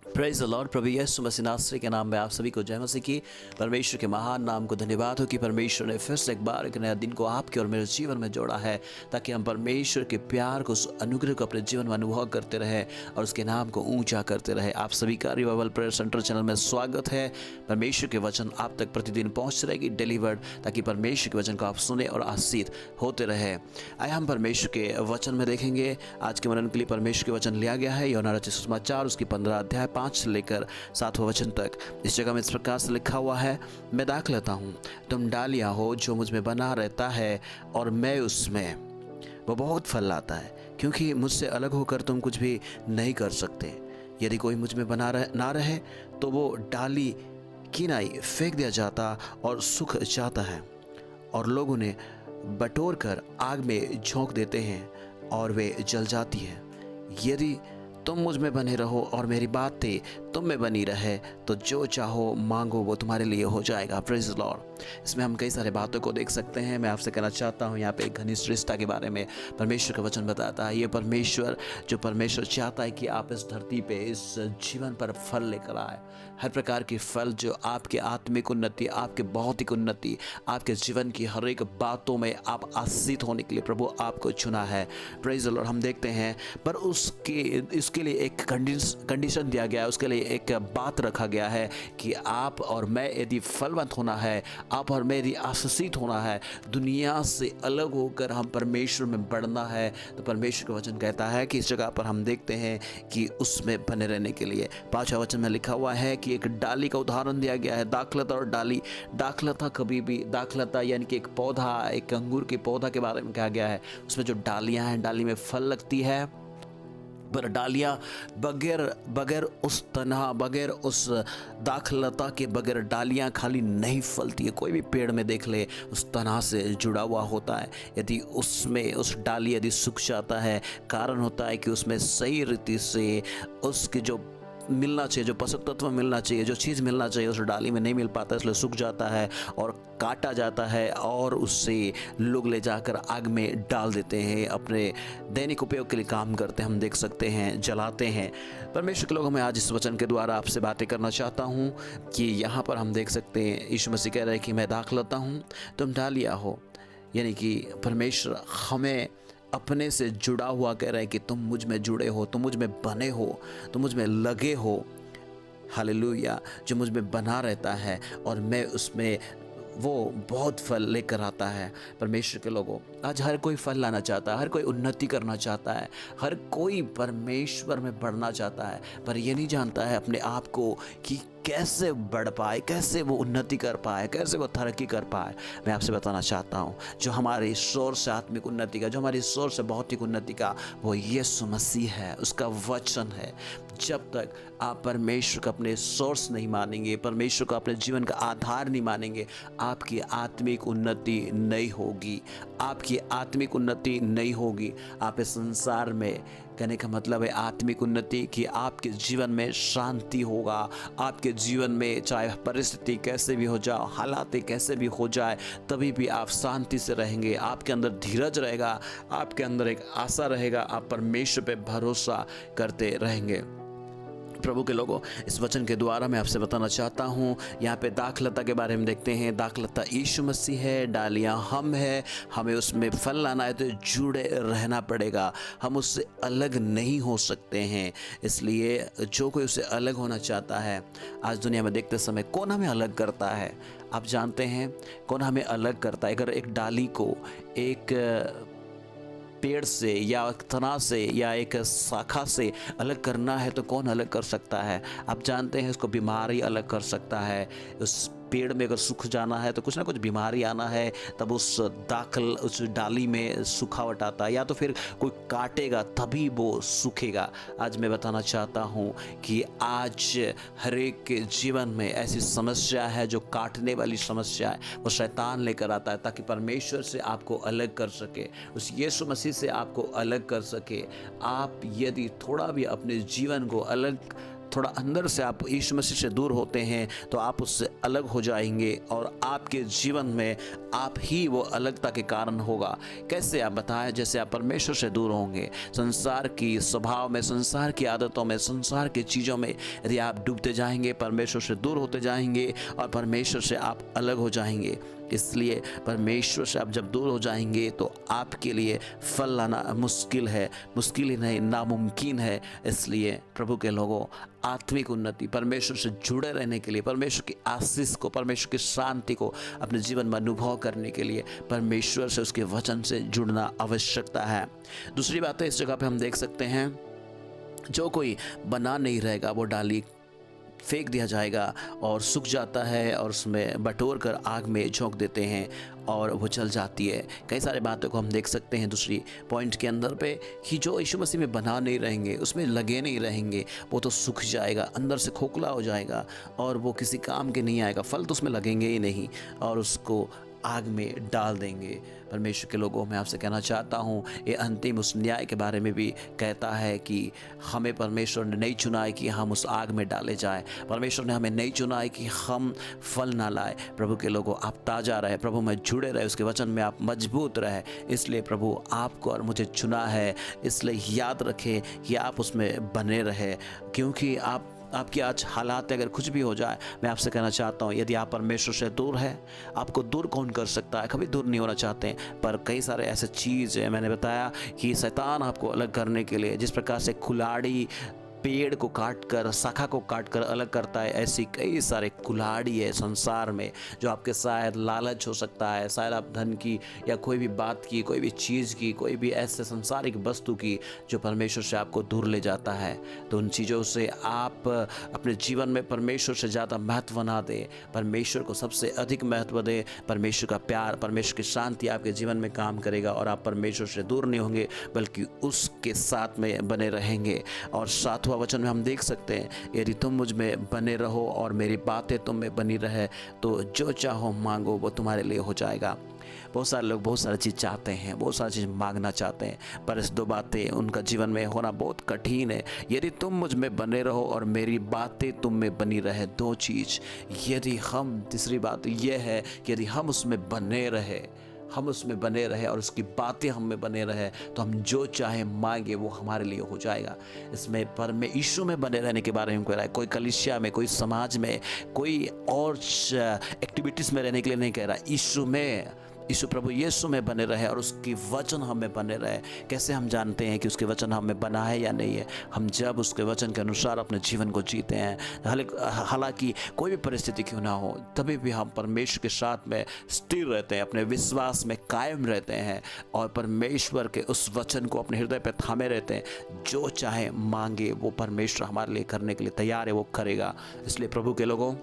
Praise the Lord. प्रभु यीशु मसीह नासरी के नाम में आप सभी को जय मसीह की। परमेश्वर के महान नाम को धन्यवाद हो कि परमेश्वर ने फिर से एक बार एक नया दिन को आपके और मेरे जीवन में जोड़ा है, ताकि हम परमेश्वर के प्यार को, उस अनुग्रह को अपने जीवन में अनुभव करते रहे और उसके नाम को ऊंचा करते रहे। आप सभी का रिवाइवल प्रेयर सेंटर चैनल में स्वागत है। परमेश्वर के वचन आप तक प्रतिदिन पहुँच रहेगी डिलीवर्ड, ताकि परमेश्वर के वचन को आप सुने और आशीष होते रहे। आइए हम परमेश्वर के वचन में देखेंगे। आज के मनन के लिए परमेश्वर के वचन लिया गया है यूहन्ना रचित सुसमाचार उसकी 15 अध्याय 5 से लेकर 7वां वचन तक। इस जगह में इस प्रकार से लिखा हुआ है, मैं दाखलता हूँ, तुम डालियाँ हो, जो मुझ में बना रहता है और मैं उसमें, वो बहुत फल लाता है, क्योंकि मुझसे अलग होकर तुम कुछ भी नहीं कर सकते। यदि कोई मुझ में बना ना रहे तो वो डाली किनाई फेंक दिया जाता और सूख जाता है, और लोग उन्हें बटोर कर आग में झोंक देते हैं और वे जल जाती है। यदि तुम मुझ में बने रहो और मेरी बातें तुम में बनी रहे, तो जो चाहो मांगो वो तुम्हारे लिए हो जाएगा। Praise the Lord. इसमें हम कई सारे बातों को देख सकते हैं। मैं आपसे कहना चाहता हूँ, यहाँ पे एक घनिष्ठ रिश्ता के बारे में परमेश्वर का वचन बताता है। ये परमेश्वर चाहता है कि आप इस धरती पे, इस जीवन पर फल लेकर आए। हर प्रकार के फल जो आपके आत्मिक उन्नति, आपके भौतिक उन्नति, आपके जीवन की हर एक बातों में आप आशीषित होने के लिए प्रभु आपको चुना है। Praise the Lord. हम देखते हैं, पर उसके लिए एक कंडीशन दिया गया है, उसके लिए एक बात रखा गया है कि आप और मैं यदि फलवंत होना है, आप और मैं यदि आशीषित होना है, दुनिया से अलग होकर हम परमेश्वर में बढ़ना है, तो परमेश्वर का वचन कहता है कि इस जगह पर हम देखते हैं कि उसमें बने रहने के लिए 5वां वचन में लिखा हुआ है कि एक डाली का उदाहरण दिया गया है, दाखलता और डाली। दाखलता कभी भी, दाखलता यानी कि एक पौधा, एक अंगूर के पौधा के बारे में कहा गया है। उसमें जो डालियां हैं, डाली में फल लगती है, पर डालियाँ बगैर उस तना, बगैर उस दाखलता के बगैर डालियाँ खाली नहीं फलती है। कोई भी पेड़ में देख ले, उस तना से जुड़ा हुआ होता है। यदि उसमें उस डाली यदि सूख जाता है, कारण होता है कि उसमें सही रीति से उसकी जो मिलना चाहिए, जो पोषक तत्व मिलना चाहिए, जो चीज़ मिलना चाहिए, उस डाली में नहीं मिल पाता, इसलिए सूख जाता है और काटा जाता है, और उससे लोग ले जाकर आग में डाल देते हैं, अपने दैनिक उपयोग के लिए काम करते हैं। हम देख सकते हैं, जलाते हैं। परमेश्वर के लोगों में आज इस वचन के द्वारा आपसे बातें करना चाहता हूँ कि यहाँ पर हम देख सकते हैं, यीशु मसीह कह रहे हैं कि मैं दाखलता हूँ, तुम डालियाँ हो। यानी कि परमेश्वर हमें अपने से जुड़ा हुआ कह रहे हैं कि तुम मुझ में जुड़े हो, तुम मुझ में बने हो, तुम मुझ में लगे हो। हालेलुया। जो मुझ में बना रहता है और मैं उसमें, वो बहुत फल लेकर आता है। परमेश्वर के लोगों, आज हर कोई फल लाना चाहता है, हर कोई उन्नति करना चाहता है, हर कोई परमेश्वर में बढ़ना चाहता है, पर ये नहीं जानता है अपने आप को कि कैसे बढ़ पाए, कैसे वो उन्नति कर पाए, कैसे वो तरक्की कर पाए। मैं आपसे बताना चाहता हूँ, जो हमारी सोर्स है आत्मिक उन्नति का, जो हमारी सोर्स है भौतिक उन्नति का, वो यीशु मसीह है, उसका वचन है। जब तक आप परमेश्वर का अपने सोर्स नहीं मानेंगे, परमेश्वर को अपने जीवन का आधार नहीं मानेंगे, आपकी आत्मिक उन्नति नहीं होगी। आपकी आत्मिक उन्नति नहीं होगी। आप इस संसार में, कहने का मतलब है आत्मिक उन्नति, कि आपके जीवन में शांति होगा। आपके जीवन में चाहे परिस्थिति कैसे भी हो जाए, हालात कैसे भी हो जाए, तभी भी आप शांति से रहेंगे। आपके अंदर धीरज रहेगा, आपके अंदर एक आशा रहेगा, आप परमेश्वर पे भरोसा करते रहेंगे। प्रभु के लोगों, इस वचन के द्वारा मैं आपसे बताना चाहता हूँ, यहाँ पे दाखलता के बारे में देखते हैं। दाखलता यीशु मसीह है, डालियाँ हम हैं। हमें उसमें फल लाना है तो जुड़े रहना पड़ेगा, हम उससे अलग नहीं हो सकते हैं। इसलिए जो कोई उससे अलग होना चाहता है, आज दुनिया में देखते समय कौन हमें अलग करता है? आप जानते हैं कौन हमें अलग करता है? अगर एक डाली को एक पेड़ से या तना से या एक शाखा से अलग करना है तो कौन अलग कर सकता है? आप जानते हैं, इसको बीमारी अलग कर सकता है। उस पेड़ में अगर सूख जाना है तो कुछ ना कुछ बीमारी आना है, तब उस डाली में सुखावट आता है, या तो फिर कोई काटेगा तभी वो सूखेगा। आज मैं बताना चाहता हूँ कि आज हर एक के जीवन में ऐसी समस्या है जो काटने वाली समस्या है, वो शैतान लेकर आता है ताकि परमेश्वर से आपको अलग कर सके, उस यीशु मसीह से आपको अलग कर सके। आप यदि थोड़ा भी अपने जीवन को अलग थोड़ा अंदर से आप यीशु मसीह से दूर होते हैं तो आप उससे अलग हो जाएंगे और आपके जीवन में आप ही वो अलगता के कारण होगा। कैसे आप बताएं? जैसे आप परमेश्वर से दूर होंगे, संसार की स्वभाव में, संसार की आदतों में, संसार की चीज़ों में यदि आप डूबते जाएंगे, परमेश्वर से दूर होते जाएंगे और परमेश्वर से आप अलग हो जाएंगे। इसलिए परमेश्वर से आप जब दूर हो जाएंगे तो आपके लिए फल लाना मुश्किल है, मुश्किल ही नहीं नामुमकिन है। इसलिए प्रभु के लोगों, आत्मिक उन्नति, परमेश्वर से जुड़े रहने के लिए, परमेश्वर की आशीष को, परमेश्वर की शांति को अपने जीवन में अनुभव करने के लिए परमेश्वर से, उसके वचन से जुड़ना आवश्यकता है। दूसरी बात है, इस जगह पे हम देख सकते हैं, जो कोई बना नहीं रहेगा वो डाली फेंक दिया जाएगा और सूख जाता है और उसमें बटोर कर आग में झोंक देते हैं और वो जल जाती है। कई सारे बातों को हम देख सकते हैं दूसरी पॉइंट के अंदर पे कि जो यीशु मसीह में बना नहीं रहेंगे, उसमें लगे नहीं रहेंगे, वो तो सूख जाएगा, अंदर से खोखला हो जाएगा और वो किसी काम के नहीं आएगा, फल तो उसमें लगेंगे ही नहीं और उसको आग में डाल देंगे। परमेश्वर के लोगों, मैं आपसे कहना चाहता हूँ, ये अंतिम उस न्याय के बारे में भी कहता है कि हमें परमेश्वर ने नहीं चुना है कि हम उस आग में डाले जाए। परमेश्वर ने हमें नहीं चुना है कि हम फल ना लाए। प्रभु के लोगों, आप ताज़ा रहे, प्रभु में जुड़े रहे, उसके वचन में आप मजबूत रहे। इसलिए प्रभु आपको और मुझे चुना है। इसलिए याद रखें कि आप उसमें बने रहे, क्योंकि आपकी आज हालात अगर कुछ भी हो जाए, मैं आपसे कहना चाहता हूँ, यदि आप परमेश्वर से दूर है, आपको दूर कौन कर सकता है? कभी दूर नहीं होना चाहते हैं, पर कई सारे ऐसे चीज़ है, मैंने बताया कि शैतान आपको अलग करने के लिए, जिस प्रकार से कुल्हाड़ी पेड़ को काटकर, शाखा को काटकर अलग करता है, ऐसी कई सारे कुल्हाड़ी है संसार में जो आपके शायद लालच हो सकता है, शायद आप धन की या कोई भी बात की, कोई भी चीज़ की, कोई भी ऐसे संसारिक वस्तु की जो परमेश्वर से आपको दूर ले जाता है। तो उन चीज़ों से आप अपने जीवन में परमेश्वर से ज़्यादा महत्व ना दें, परमेश्वर को सबसे अधिक महत्व दें। परमेश्वर का प्यार, परमेश्वर की शांति आपके जीवन में काम करेगा और आप परमेश्वर से दूर नहीं होंगे बल्कि उसके साथ में बने रहेंगे। और सातवां वचन में हम देख सकते हैं, यदि तुम मुझ में बने रहो और मेरी बातें तुम में बनी रहे तो जो चाहो मांगो वो तुम्हारे लिए हो जाएगा। बहुत सारे लोग बहुत सारी चीज़ चाहते हैं, बहुत सारी चीज़ मांगना चाहते हैं, पर इस दो बातें उनका जीवन में होना बहुत कठिन है। यदि तुम मुझ में बने रहो और मेरी बातें तुम में बनी रहे, दो चीज़ यदि हम, तीसरी बात यह है कि यदि हम उसमें बने रहे, हम उसमें बने रहे और उसकी बातें हम में बने रहे तो हम जो चाहे मांगे वो हमारे लिए हो जाएगा। इसमें परमेश्वर में बने रहने के बारे में कह रहा है, कोई कलीसिया में, कोई समाज में, कोई और एक्टिविटीज़ में रहने के लिए नहीं कह रहा, यीशु में, यीशु प्रभु यीशु में बने रहे और उसकी वचन हमें बने रहे। कैसे हम जानते हैं कि उसके वचन हमें बना है या नहीं है? हम जब उसके वचन के अनुसार अपने जीवन को जीते हैं, हालांकि कोई भी परिस्थिति क्यों ना हो, तभी भी हम परमेश्वर के साथ में स्थिर रहते हैं, अपने विश्वास में कायम रहते हैं और परमेश्वर के उस वचन को अपने हृदय पर थामे रहते हैं। जो चाहे मांगे वो परमेश्वर हमारे लिए करने के लिए तैयार है, वो करेगा। इसलिए प्रभु के लोगों,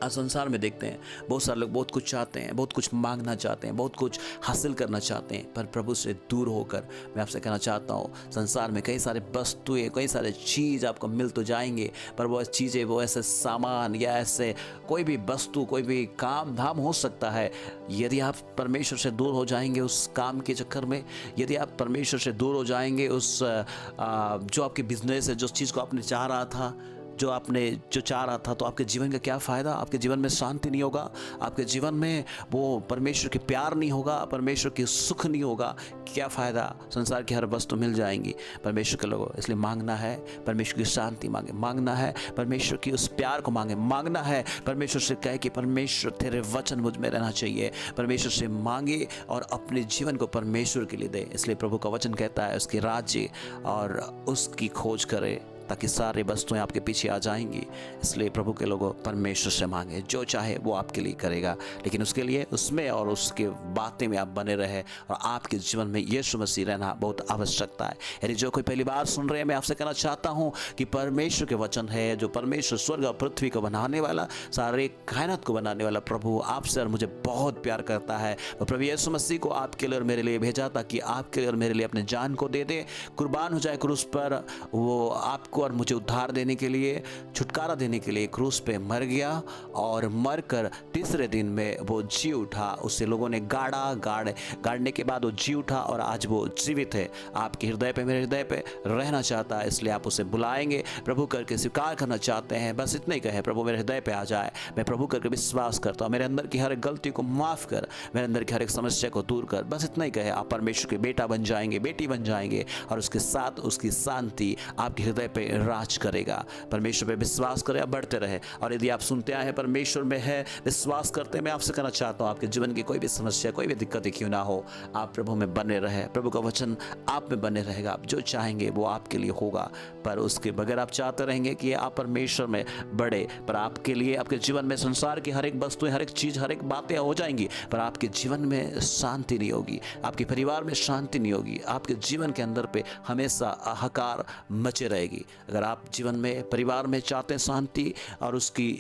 आज संसार में देखते हैं बहुत सारे लोग बहुत कुछ चाहते हैं, बहुत कुछ मांगना चाहते हैं, बहुत कुछ हासिल करना चाहते हैं, पर प्रभु से दूर होकर मैं आपसे कहना चाहता हूँ, संसार में कई सारे वस्तुएं, कई सारे चीज़ आपको मिल तो जाएंगे, पर वो चीज़ें, वो ऐसे सामान या ऐसे कोई भी वस्तु, कोई भी काम धाम हो सकता है, यदि आप परमेश्वर से दूर हो जाएंगे उस काम के चक्कर में, यदि आप परमेश्वर से दूर हो जाएंगे उस जो आपकी बिजनेस है, जो चीज़ को आपने चाह रहा था, जो चाह रहा था, तो आपके जीवन का क्या फ़ायदा? आपके जीवन में शांति नहीं होगा, आपके जीवन में वो परमेश्वर के प्यार नहीं होगा, परमेश्वर की सुख नहीं होगा, क्या फ़ायदा? संसार की हर वस्तु मिल जाएंगी। परमेश्वर के लोगों, इसलिए मांगना है परमेश्वर की शांति मांगे, मांगना है परमेश्वर की उस प्यार को मांगे, मांगना है परमेश्वर से कहे कि परमेश्वर तेरे वचन मुझ में रहना चाहिए। परमेश्वर से मांगे और अपने जीवन को परमेश्वर के लिए दे। इसलिए प्रभु का वचन कहता है उसके राज्य और उसकी खोज करे ताकि सारी वस्तुएं आपके पीछे आ जाएंगी। इसलिए प्रभु के लोगों, परमेश्वर से मांगे, जो चाहे वो आपके लिए करेगा, लेकिन उसके लिए उसमें और उसके बातें में आप बने रहे और आपके जीवन में यीशु मसीह रहना बहुत आवश्यकता है। यदि जो कोई पहली बार सुन रहे हैं, मैं आपसे कहना चाहता हूँ कि परमेश्वर के वचन है, जो परमेश्वर स्वर्ग और पृथ्वी को बनाने वाला, सारे कायनात को बनाने वाला प्रभु आपसे और मुझे बहुत प्यार करता है। और प्रभु यीशु मसीह को आपके लिए और मेरे लिए भेजा ताकि आपके लिए और मेरे लिए अपने जान को दे दे, कुर्बान हो जाए क्रूस पर, वो आपको को और मुझे उद्धार देने के लिए, छुटकारा देने के लिए क्रूस पे मर गया और मरकर तीसरे दिन में वो जी उठा। उससे लोगों ने गाड़ने के बाद वो जी उठा और आज वो जीवित है। आपके हृदय पे, मेरे हृदय पे रहना चाहता है, इसलिए आप उसे बुलाएंगे, प्रभु करके स्वीकार करना चाहते हैं। बस इतना ही कहे, प्रभु मेरे हृदय पे आ जाए, मैं प्रभु करके विश्वास करता हूँ, मेरे अंदर की हर एक गलती को माफ़ कर, मेरे अंदर की हर एक समस्या को दूर कर। बस इतना ही कहे, आप परमेश्वर के बेटा बन जाएंगे, बेटी बन जाएंगे और उसके साथ उसकी शांति आपके हृदय पे राज करेगा। परमेश्वर पे विश्वास करें, बढ़ते रहे। और यदि आप सुनते आए हैं परमेश्वर में है, विश्वास करते हैं, मैं आपसे कहना चाहता हूँ, आपके जीवन की कोई भी समस्या, कोई भी दिक्कत क्यों ना हो, आप प्रभु में बने रहे, प्रभु का वचन आप में बने रहेगा। आप जो चाहेंगे वो आपके लिए होगा। पर उसके बगैर आप चाहते रहेंगे कि आप परमेश्वर में बढ़े, पर आपके लिए, आपके जीवन में संसार की हर एक वस्तुएं, हर एक चीज, हर एक बातें हो जाएंगी, पर आपके जीवन में शांति नहीं होगी, आपके परिवार में शांति नहीं होगी, आपके जीवन के अंदर पे हमेशा हाहाकार मचे रहेगी। अगर आप जीवन में, परिवार में चाहते हैं शांति और उसकी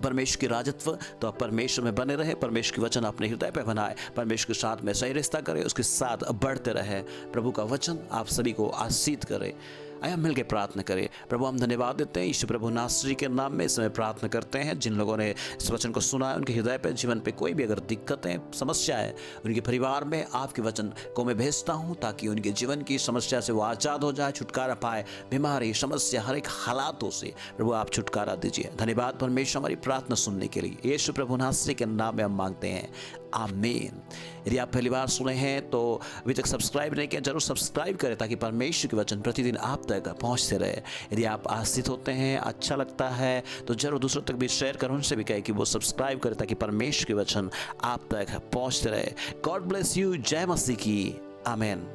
परमेश्वर की राजत्व, तो आप परमेश्वर में बने रहे, परमेश्वर की वचन अपने हृदय पे बनाए, परमेश्वर के साथ में सही रिश्ता करें, उसके साथ बढ़ते रहे। प्रभु का वचन आप सभी को आशीष करे। आइए मिल के प्रार्थना करें। प्रभु हम धन्यवाद देते हैं, यीशु प्रभु नासरी के नाम में इस समय प्रार्थना करते हैं। जिन लोगों ने इस वचन को सुना है, उनके हृदय पे, जीवन पे कोई भी अगर दिक्कतें, समस्या है उनके परिवार में, आपके वचन को मैं भेजता हूँ ताकि उनके जीवन की समस्या से वो आज़ाद हो जाए, छुटकारा पाए, बीमारी, समस्या, हर एक हालातों से प्रभु आप छुटकारा दीजिए। धन्यवाद परमेश्वर हमारी प्रार्थना सुनने के लिए, यीशु प्रभु नासरी के नाम में हम मांगते हैं, आमीन। यदि आप पहली बार सुने हैं तो अभी तक सब्सक्राइब नहीं किया, जरूर सब्सक्राइब करें ताकि परमेश्वर के वचन प्रतिदिन आप तक पहुंचते रहे। यदि आप आशीषित होते हैं, अच्छा लगता है, तो जरूर दूसरों तक भी शेयर करें, उनसे भी कहें कि वो सब्सक्राइब करें ताकि परमेश्वर के वचन आप तक पहुंचते रहे। God bless you. जय मसीह की। आमीन।